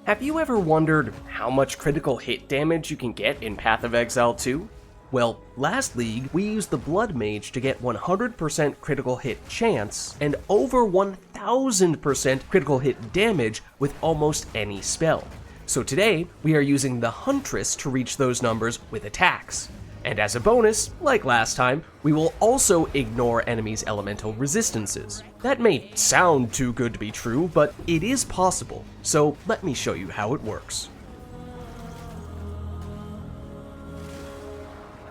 Have you ever wondered how much critical hit damage you can get in Path of Exile 2? Well, last league, we used the Blood Mage to get 100% critical hit chance and over 1000% critical hit damage with almost any spell. So today, we are using the Huntress to reach those numbers with attacks. And as a bonus, like last time, we will also ignore enemies' elemental resistances. That may sound too good to be true, but it is possible, so let me show you how it works.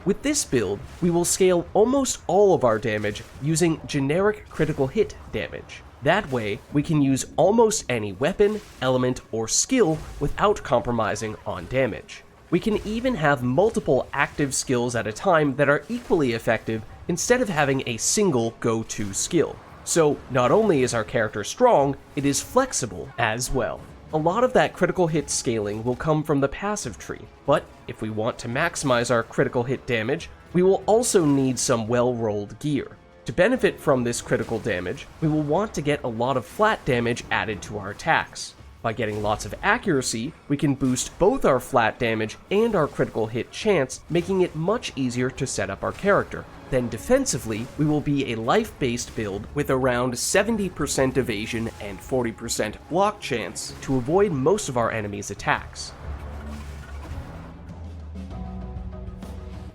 With this build, we will scale almost all of our damage using generic critical hit damage. That way, we can use almost any weapon, element, or skill without compromising on damage. We can even have multiple active skills at a time that are equally effective instead of having a single go-to skill. So not only is our character strong, it is flexible as well. A lot of that critical hit scaling will come from the passive tree, but if we want to maximize our critical hit damage, we will also need some well-rolled gear. To benefit from this critical damage, we will want to get a lot of flat damage added to our attacks. By getting lots of accuracy, we can boost both our flat damage and our critical hit chance, making it much easier to set up our character. Then defensively, we will be a life-based build with around 70% evasion and 40% block chance to avoid most of our enemies' attacks.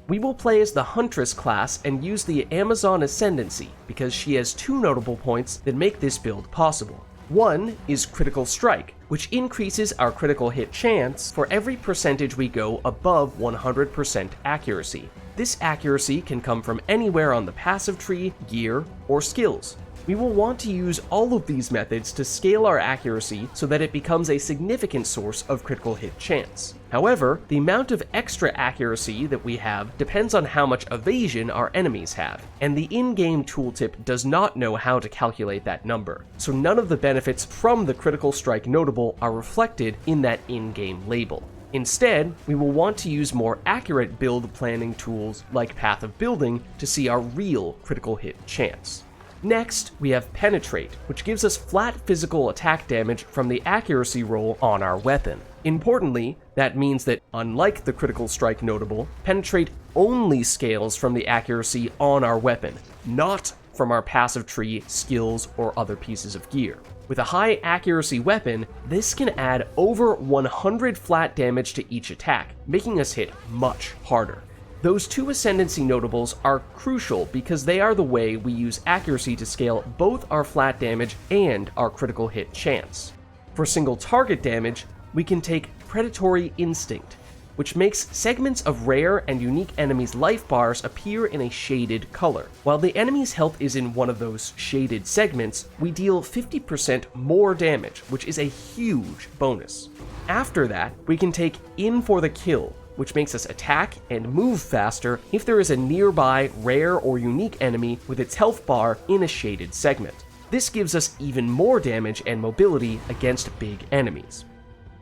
We will play as the Huntress class and use the Amazon Ascendancy because she has two notable points that make this build possible. One is Critical Strike, which increases our critical hit chance for every percentage we go above 100% accuracy. This accuracy can come from anywhere on the passive tree, gear, or skills. We will want to use all of these methods to scale our accuracy so that it becomes a significant source of critical hit chance. However, the amount of extra accuracy that we have depends on how much evasion our enemies have, and the in-game tooltip does not know how to calculate that number, so none of the benefits from the critical strike notable are reflected in that in-game label. Instead, we will want to use more accurate build planning tools like Path of Building to see our real critical hit chance. Next, we have Penetrate, which gives us flat physical attack damage from the accuracy roll on our weapon. Importantly, that means that, unlike the critical strike notable, Penetrate only scales from the accuracy on our weapon, not from our passive tree, skills, or other pieces of gear. With a high accuracy weapon, this can add over 100 flat damage to each attack, making us hit much harder. Those two Ascendancy notables are crucial because they are the way we use accuracy to scale both our flat damage and our critical hit chance. For single target damage, we can take Predatory Instinct, which makes segments of rare and unique enemies' life bars appear in a shaded color. While the enemy's health is in one of those shaded segments, we deal 50% more damage, which is a huge bonus. After that, we can take In for the Kill, which makes us attack and move faster if there is a nearby rare or unique enemy with its health bar in a shaded segment. This gives us even more damage and mobility against big enemies.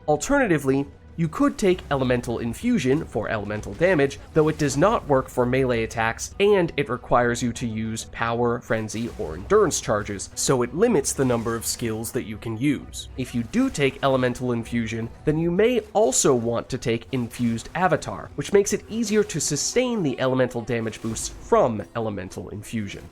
Alternatively, you could take Elemental Infusion for elemental damage, though it does not work for melee attacks and it requires you to use Power, Frenzy, or Endurance charges, so it limits the number of skills that you can use. If you do take Elemental Infusion, then you may also want to take Infused Avatar, which makes it easier to sustain the elemental damage boosts from Elemental Infusion.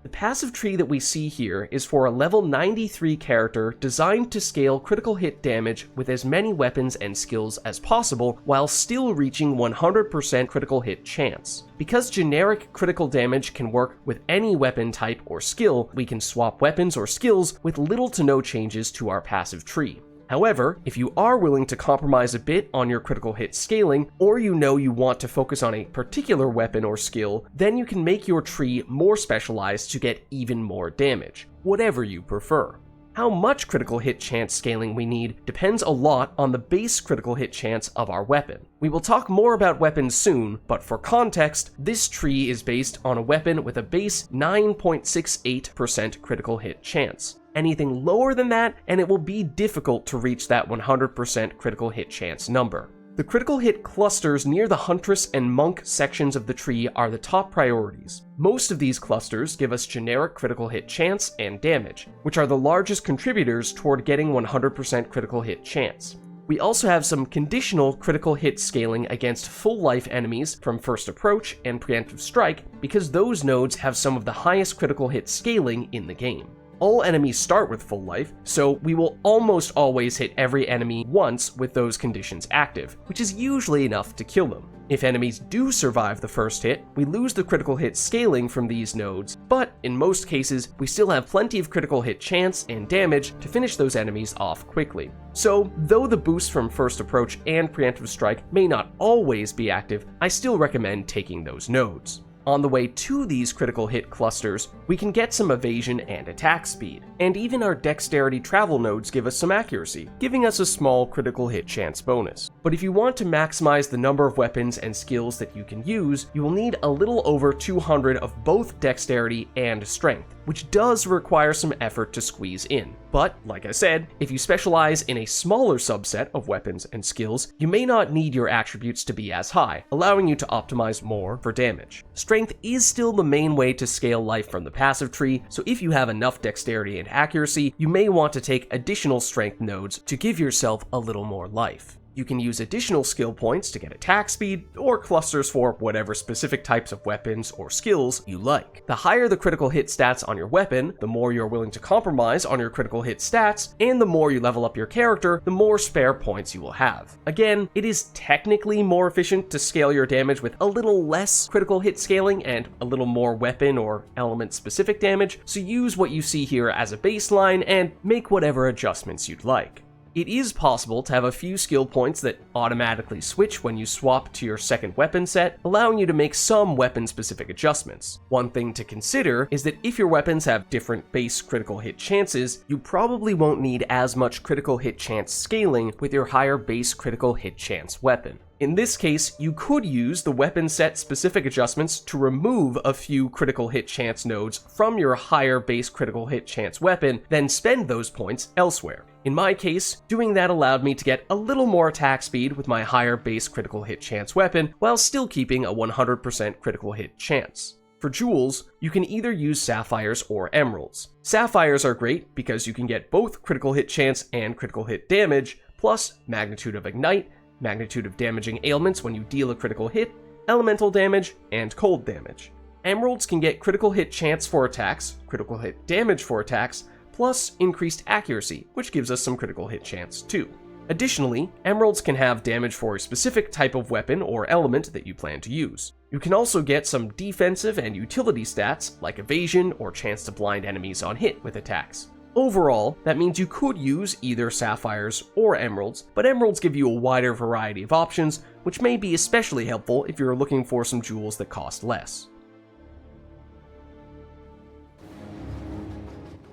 The passive tree that we see here is for a level 93 character designed to scale critical hit damage with as many weapons and skills as possible while still reaching 100% critical hit chance. Because generic critical damage can work with any weapon type or skill, we can swap weapons or skills with little to no changes to our passive tree. However, if you are willing to compromise a bit on your critical hit scaling, or you know you want to focus on a particular weapon or skill, then you can make your tree more specialized to get even more damage, whatever you prefer. How much critical hit chance scaling we need depends a lot on the base critical hit chance of our weapon. We will talk more about weapons soon, but for context, this tree is based on a weapon with a base 9.68% critical hit chance. Anything lower than that, and it will be difficult to reach that 100% critical hit chance number. The critical hit clusters near the Huntress and Monk sections of the tree are the top priorities. Most of these clusters give us generic critical hit chance and damage, which are the largest contributors toward getting 100% critical hit chance. We also have some conditional critical hit scaling against full life enemies from First Approach and Preemptive Strike because those nodes have some of the highest critical hit scaling in the game. All enemies start with full life, so we will almost always hit every enemy once with those conditions active, which is usually enough to kill them. If enemies do survive the first hit, we lose the critical hit scaling from these nodes, but in most cases, we still have plenty of critical hit chance and damage to finish those enemies off quickly. So, though the boosts from First Approach and Preemptive Strike may not always be active, I still recommend taking those nodes. On the way to these critical hit clusters, we can get some evasion and attack speed, and even our dexterity travel nodes give us some accuracy, giving us a small critical hit chance bonus. But if you want to maximize the number of weapons and skills that you can use, you will need a little over 200 of both dexterity and strength, which does require some effort to squeeze in. But, like I said, if you specialize in a smaller subset of weapons and skills, you may not need your attributes to be as high, allowing you to optimize more for damage. Strength is still the main way to scale life from the passive tree, so if you have enough dexterity and accuracy, you may want to take additional strength nodes to give yourself a little more life. You can use additional skill points to get attack speed, or clusters for whatever specific types of weapons or skills you like. The higher the critical hit stats on your weapon, the more you're willing to compromise on your critical hit stats, and the more you level up your character, the more spare points you will have. Again, it is technically more efficient to scale your damage with a little less critical hit scaling and a little more weapon or element specific damage, so use what you see here as a baseline and make whatever adjustments you'd like. It is possible to have a few skill points that automatically switch when you swap to your second weapon set, allowing you to make some weapon-specific adjustments. One thing to consider is that if your weapons have different base critical hit chances, you probably won't need as much critical hit chance scaling with your higher base critical hit chance weapon. In this case, you could use the weapon set specific adjustments to remove a few critical hit chance nodes from your higher base critical hit chance weapon, then spend those points elsewhere. In my case, doing that allowed me to get a little more attack speed with my higher base critical hit chance weapon, while still keeping a 100% critical hit chance. For jewels, you can either use sapphires or emeralds. Sapphires are great because you can get both critical hit chance and critical hit damage, plus magnitude of ignite, magnitude of damaging ailments when you deal a critical hit, elemental damage, and cold damage. Emeralds can get critical hit chance for attacks, critical hit damage for attacks, plus increased accuracy, which gives us some critical hit chance too. Additionally, emeralds can have damage for a specific type of weapon or element that you plan to use. You can also get some defensive and utility stats, like evasion or chance to blind enemies on hit with attacks. Overall, that means you could use either sapphires or emeralds, but emeralds give you a wider variety of options, which may be especially helpful if you're looking for some jewels that cost less.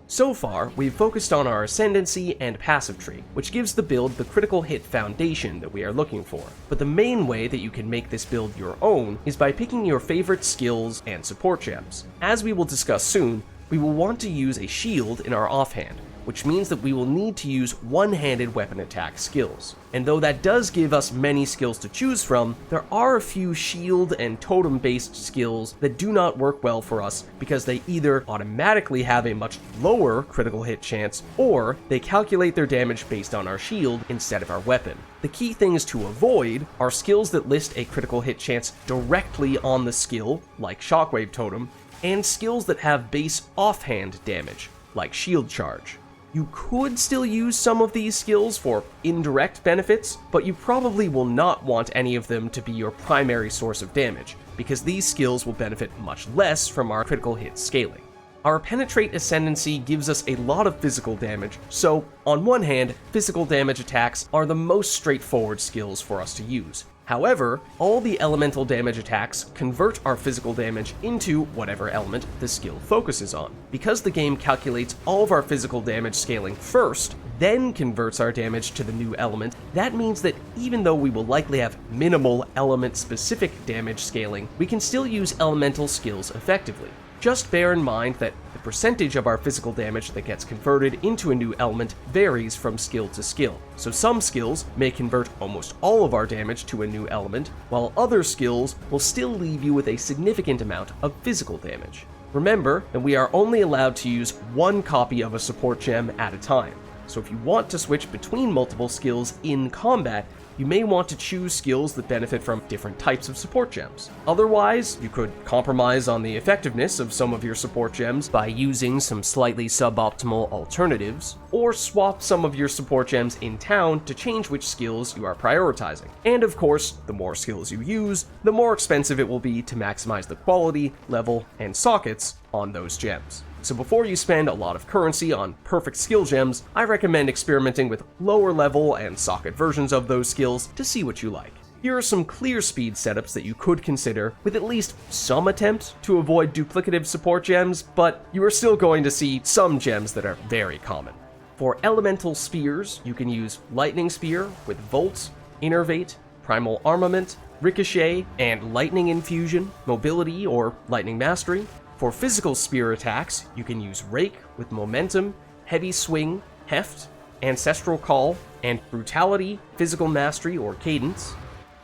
So far, we've focused on our Ascendancy and passive tree, which gives the build the critical hit foundation that we are looking for. But the main way that you can make this build your own is by picking your favorite skills and support gems. As we will discuss soon, we will want to use a shield in our offhand, which means that we will need to use one-handed weapon attack skills. And though that does give us many skills to choose from, there are a few shield and totem-based skills that do not work well for us because they either automatically have a much lower critical hit chance, or they calculate their damage based on our shield instead of our weapon. The key things to avoid are skills that list a critical hit chance directly on the skill, like Shockwave Totem, and skills that have base offhand damage, like Shield Charge. You could still use some of these skills for indirect benefits, but you probably will not want any of them to be your primary source of damage, because these skills will benefit much less from our critical hit scaling. Our Penetrate Ascendancy gives us a lot of physical damage, so on one hand, physical damage attacks are the most straightforward skills for us to use. However, all the elemental damage attacks convert our physical damage into whatever element the skill focuses on. Because the game calculates all of our physical damage scaling first, then converts our damage to the new element, that means that even though we will likely have minimal element-specific damage scaling, we can still use elemental skills effectively. Just bear in mind that the percentage of our physical damage that gets converted into a new element varies from skill to skill. So some skills may convert almost all of our damage to a new element, while other skills will still leave you with a significant amount of physical damage. Remember that we are only allowed to use one copy of a support gem at a time. So if you want to switch between multiple skills in combat, you may want to choose skills that benefit from different types of support gems. Otherwise, you could compromise on the effectiveness of some of your support gems by using some slightly suboptimal alternatives, or swap some of your support gems in town to change which skills you are prioritizing. And of course, the more skills you use, the more expensive it will be to maximize the quality, level, and sockets on those gems. So before you spend a lot of currency on perfect skill gems, I recommend experimenting with lower level and socket versions of those skills to see what you like. Here are some clear speed setups that you could consider with at least some attempt to avoid duplicative support gems, but you are still going to see some gems that are very common. For elemental spears, you can use Lightning Spear with Volt, Innervate, Primal Armament, Ricochet, and Lightning Infusion, Mobility, or Lightning Mastery. For physical spear attacks, you can use Rake with Momentum, Heavy Swing, Heft, Ancestral Call, and Brutality, Physical Mastery, or Cadence.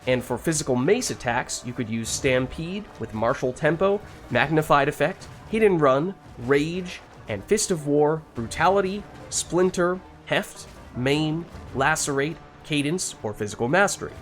And for physical mace attacks, you could use Stampede with Martial Tempo, Magnified Effect, Hit and Run, Rage, and Fist of War, Brutality, Splinter, Heft, Maim, Lacerate, Cadence, or Physical Mastery.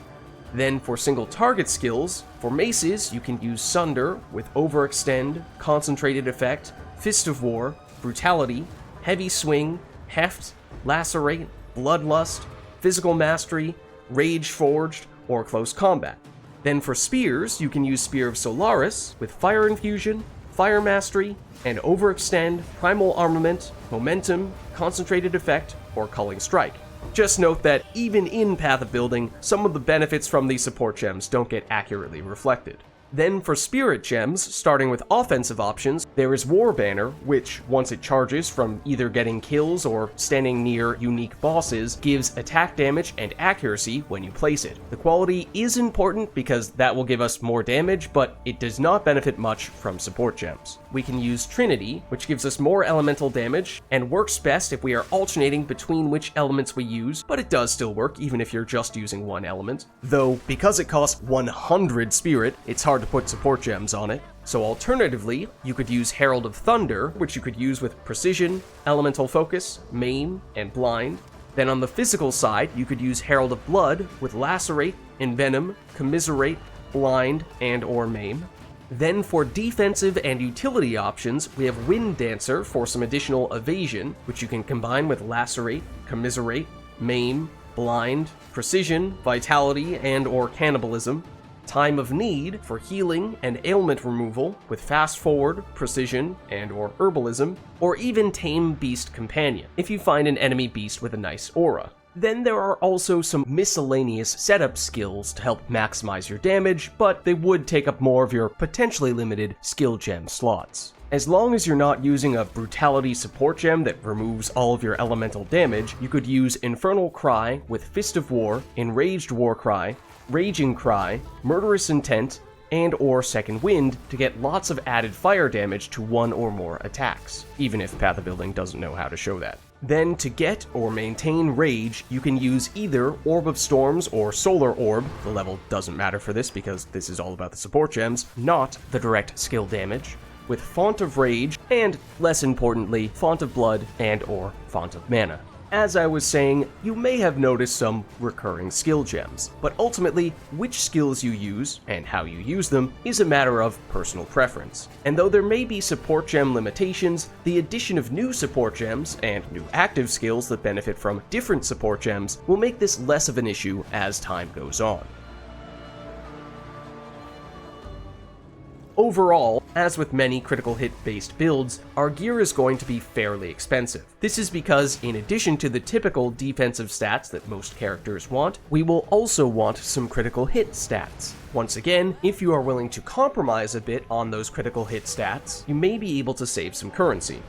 Then for single target skills, for maces, you can use Sunder with Overextend, Concentrated Effect, Fist of War, Brutality, Heavy Swing, Heft, Lacerate, Bloodlust, Physical Mastery, Rage Forged, or Close Combat. Then for spears, you can use Spear of Solaris with Fire Infusion, Fire Mastery, and Overextend, Primal Armament, Momentum, Concentrated Effect, or Culling Strike. Just note that even in Path of Building, some of the benefits from these support gems don't get accurately reflected. Then for spirit gems, starting with offensive options, there is War Banner, which, once it charges from either getting kills or standing near unique bosses, gives attack damage and accuracy when you place it. The quality is important because that will give us more damage, but it does not benefit much from support gems. We can use Trinity, which gives us more elemental damage, and works best if we are alternating between which elements we use, but it does still work even if you're just using one element. Though, because it costs 100 spirit, it's hard to put support gems on it. So alternatively, you could use Herald of Thunder, which you could use with Precision, Elemental Focus, Maim, and Blind. Then on the physical side, you could use Herald of Blood with Lacerate, Envenom, Commiserate, Blind, and or Maim. Then for defensive and utility options, we have Wind Dancer for some additional evasion, which you can combine with Lacerate, Commiserate, Maim, Blind, Precision, Vitality, and or Cannibalism. Time of Need for healing and ailment removal with Fast Forward, Precision, and or Herbalism, or even Tame Beast Companion, if you find an enemy beast with a nice aura. Then there are also some miscellaneous setup skills to help maximize your damage, but they would take up more of your potentially limited skill gem slots. As long as you're not using a Brutality support gem that removes all of your elemental damage, you could use Infernal Cry with Fist of War, Enraged Warcry, Raging Cry, Murderous Intent, and or Second Wind to get lots of added fire damage to one or more attacks, even if Path of Building doesn't know how to show that. Then to get or maintain Rage, you can use either Orb of Storms or Solar Orb. The level doesn't matter for this because this is all about the support gems, not the direct skill damage, with Font of Rage, and less importantly, Font of Blood and or Font of Mana. As I was saying, you may have noticed some recurring skill gems, but ultimately, which skills you use, and how you use them, is a matter of personal preference. And though there may be support gem limitations, the addition of new support gems, and new active skills that benefit from different support gems, will make this less of an issue as time goes on. Overall, as with many critical hit-based builds, our gear is going to be fairly expensive. This is because, in addition to the typical defensive stats that most characters want, we will also want some critical hit stats. Once again, if you are willing to compromise a bit on those critical hit stats, you may be able to save some currency.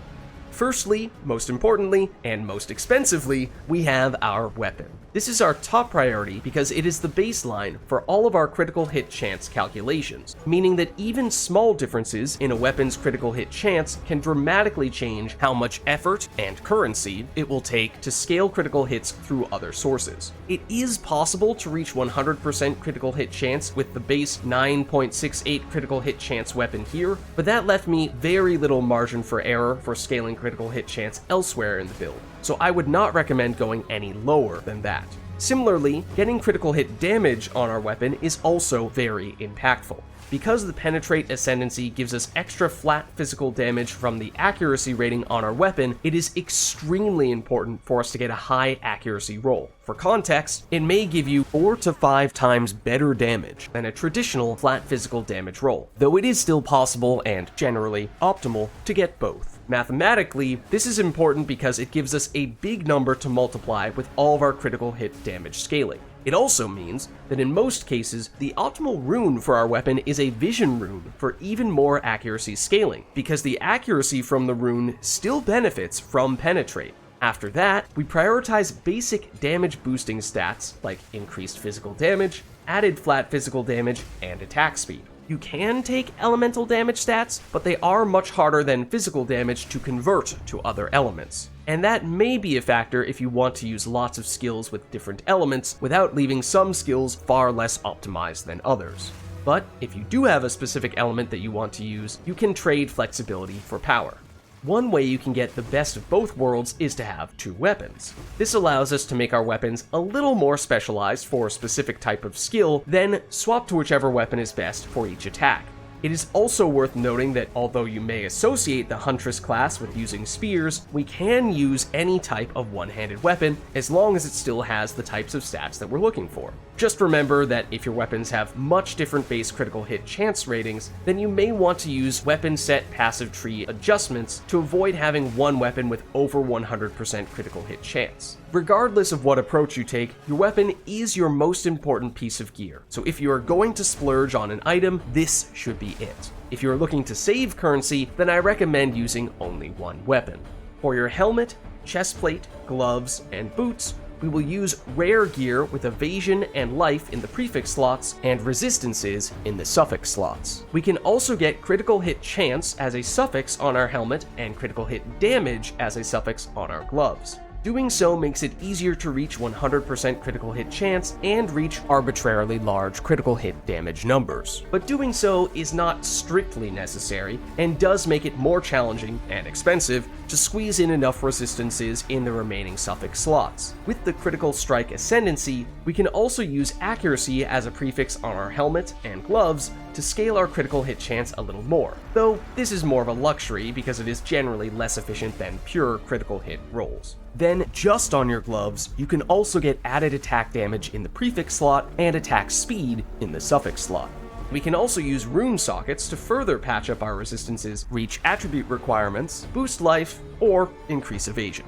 Firstly, most importantly, and most expensively, we have our weapon. This is our top priority because it is the baseline for all of our critical hit chance calculations, meaning that even small differences in a weapon's critical hit chance can dramatically change how much effort and currency it will take to scale critical hits through other sources. It is possible to reach 100% critical hit chance with the base 9.68 critical hit chance weapon here, but that left me very little margin for error for scaling critical hit chance elsewhere in the build, so I would not recommend going any lower than that. Similarly, getting critical hit damage on our weapon is also very impactful. Because the Penetrate Ascendancy gives us extra flat physical damage from the accuracy rating on our weapon, it is extremely important for us to get a high accuracy roll. For context, it may give you 4 to 5 times better damage than a traditional flat physical damage roll, though it is still possible and generally optimal to get both. Mathematically, this is important because it gives us a big number to multiply with all of our critical hit damage scaling. It also means that in most cases, the optimal rune for our weapon is a vision rune for even more accuracy scaling, because the accuracy from the rune still benefits from Penetrate. After that, we prioritize basic damage boosting stats like increased physical damage, added flat physical damage, and attack speed. You can take elemental damage stats, but they are much harder than physical damage to convert to other elements. And that may be a factor if you want to use lots of skills with different elements without leaving some skills far less optimized than others. But if you do have a specific element that you want to use, you can trade flexibility for power. One way you can get the best of both worlds is to have 2 weapons. This allows us to make our weapons a little more specialized for a specific type of skill, then swap to whichever weapon is best for each attack. It is also worth noting that although you may associate the Huntress class with using spears, we can use any type of one-handed weapon as long as it still has the types of stats that we're looking for. Just remember that if your weapons have much different base critical hit chance ratings, then you may want to use weapon set passive tree adjustments to avoid having one weapon with over 100% critical hit chance. Regardless of what approach you take, your weapon is your most important piece of gear, so if you are going to splurge on an item, this should be it. If you are looking to save currency, then I recommend using only one weapon. For your helmet, chestplate, gloves, and boots, we will use rare gear with evasion and life in the prefix slots and resistances in the suffix slots. We can also get critical hit chance as a suffix on our helmet and critical hit damage as a suffix on our gloves. Doing so makes it easier to reach 100% critical hit chance and reach arbitrarily large critical hit damage numbers. But doing so is not strictly necessary and does make it more challenging and expensive to squeeze in enough resistances in the remaining suffix slots. With the critical strike ascendancy, we can also use accuracy as a prefix on our helmet and gloves to scale our critical hit chance a little more, though this is more of a luxury because it is generally less efficient than pure critical hit rolls. Then, just on your gloves, you can also get added attack damage in the prefix slot and attack speed in the suffix slot. We can also use rune sockets to further patch up our resistances, reach attribute requirements, boost life, or increase evasion.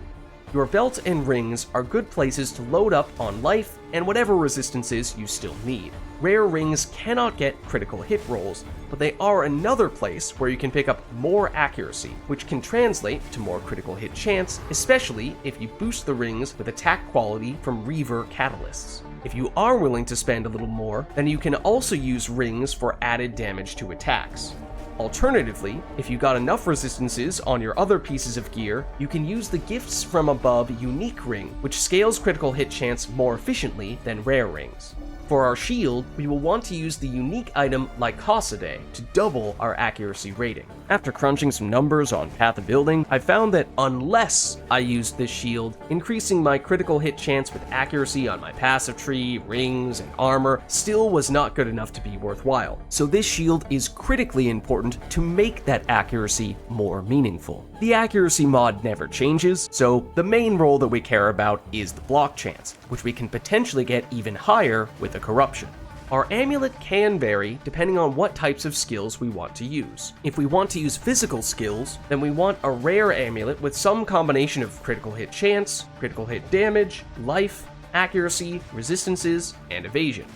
Your belt and rings are good places to load up on life and whatever resistances you still need. Rare rings cannot get critical hit rolls, but they are another place where you can pick up more accuracy, which can translate to more critical hit chance, especially if you boost the rings with attack quality from Reaver catalysts. If you are willing to spend a little more, then you can also use rings for added damage to attacks. Alternatively, if you got enough resistances on your other pieces of gear, you can use the Gifts from Above unique ring, which scales critical hit chance more efficiently than rare rings. For our shield, we will want to use the unique item Lycosidae to double our accuracy rating. After crunching some numbers on Path of Building, I found that unless I used this shield, increasing my critical hit chance with accuracy on my passive tree, rings, and armor still was not good enough to be worthwhile. So this shield is critically important to make that accuracy more meaningful. The accuracy mod never changes, so the main role that we care about is the block chance, which we can potentially get even higher with a corruption. Our amulet can vary depending on what types of skills we want to use. If we want to use physical skills, then we want a rare amulet with some combination of critical hit chance, critical hit damage, life, accuracy, resistances, and evasion.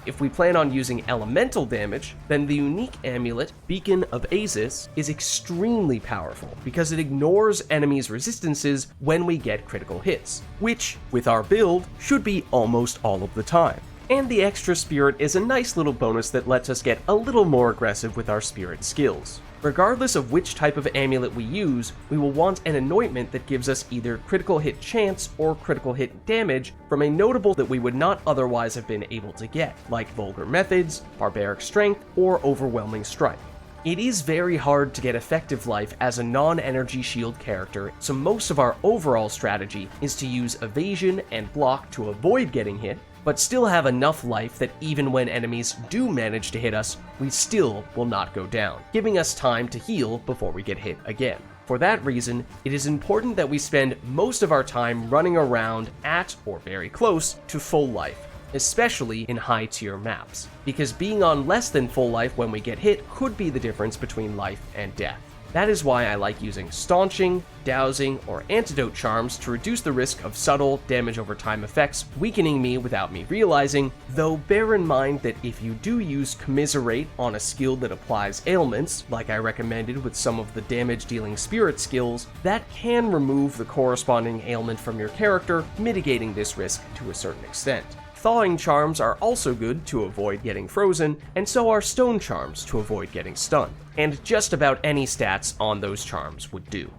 If we plan on using elemental damage, then the unique amulet, Beacon of Aziz, is extremely powerful because it ignores enemies' resistances when we get critical hits, which, with our build, should be almost all of the time. And the extra spirit is a nice little bonus that lets us get a little more aggressive with our spirit skills. Regardless of which type of amulet we use, we will want an anointment that gives us either critical hit chance or critical hit damage from a notable that we would not otherwise have been able to get, like Vulgar Methods, Barbaric Strength, or Overwhelming Strike. It is very hard to get effective life as a non-energy shield character, so most of our overall strategy is to use evasion and block to avoid getting hit, but still have enough life that even when enemies do manage to hit us, we still will not go down, giving us time to heal before we get hit again. For that reason, it is important that we spend most of our time running around at or very close to full life, especially in high-tier maps, because being on less than full life when we get hit could be the difference between life and death. That is why I like using Staunching, Dowsing, or Antidote charms to reduce the risk of subtle damage over time effects weakening me without me realizing, though bear in mind that if you do use Commiserate on a skill that applies ailments, like I recommended with some of the damage-dealing spirit skills, that can remove the corresponding ailment from your character, mitigating this risk to a certain extent. Thawing charms are also good to avoid getting frozen, and so are stone charms to avoid getting stunned. And just about any stats on those charms would do.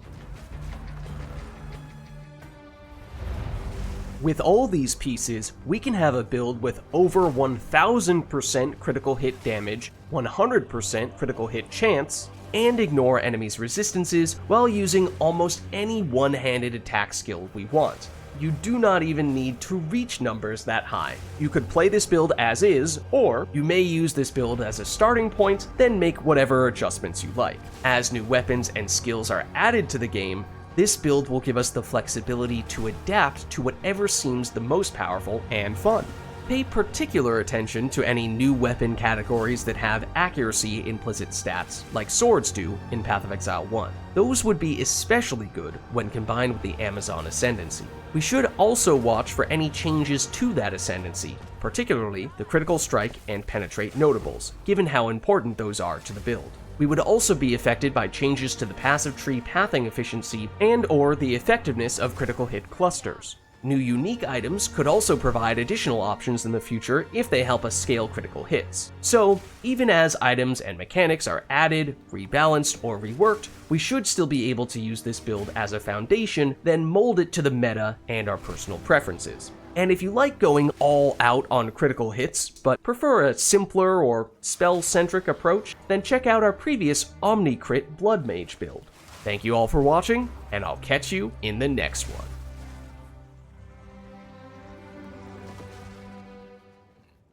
With all these pieces, we can have a build with over 1000% critical hit damage, 100% critical hit chance, and ignore enemies' resistances while using almost any one-handed attack skill we want. You do not even need to reach numbers that high. You could play this build as is, or you may use this build as a starting point, then make whatever adjustments you like. As new weapons and skills are added to the game, this build will give us the flexibility to adapt to whatever seems the most powerful and fun. Pay particular attention to any new weapon categories that have accuracy implicit stats, like swords do in Path of Exile 1. Those would be especially good when combined with the Amazon Ascendancy. We should also watch for any changes to that Ascendancy, particularly the Critical Strike and Penetrate notables, given how important those are to the build. We would also be affected by changes to the passive tree pathing efficiency and/or the effectiveness of critical hit clusters. New unique items could also provide additional options in the future if they help us scale critical hits. So, even as items and mechanics are added, rebalanced, or reworked, we should still be able to use this build as a foundation, then mold it to the meta and our personal preferences. And if you like going all out on critical hits, but prefer a simpler or spell-centric approach, then check out our previous Omni-Crit Blood Mage build. Thank you all for watching, and I'll catch you in the next one.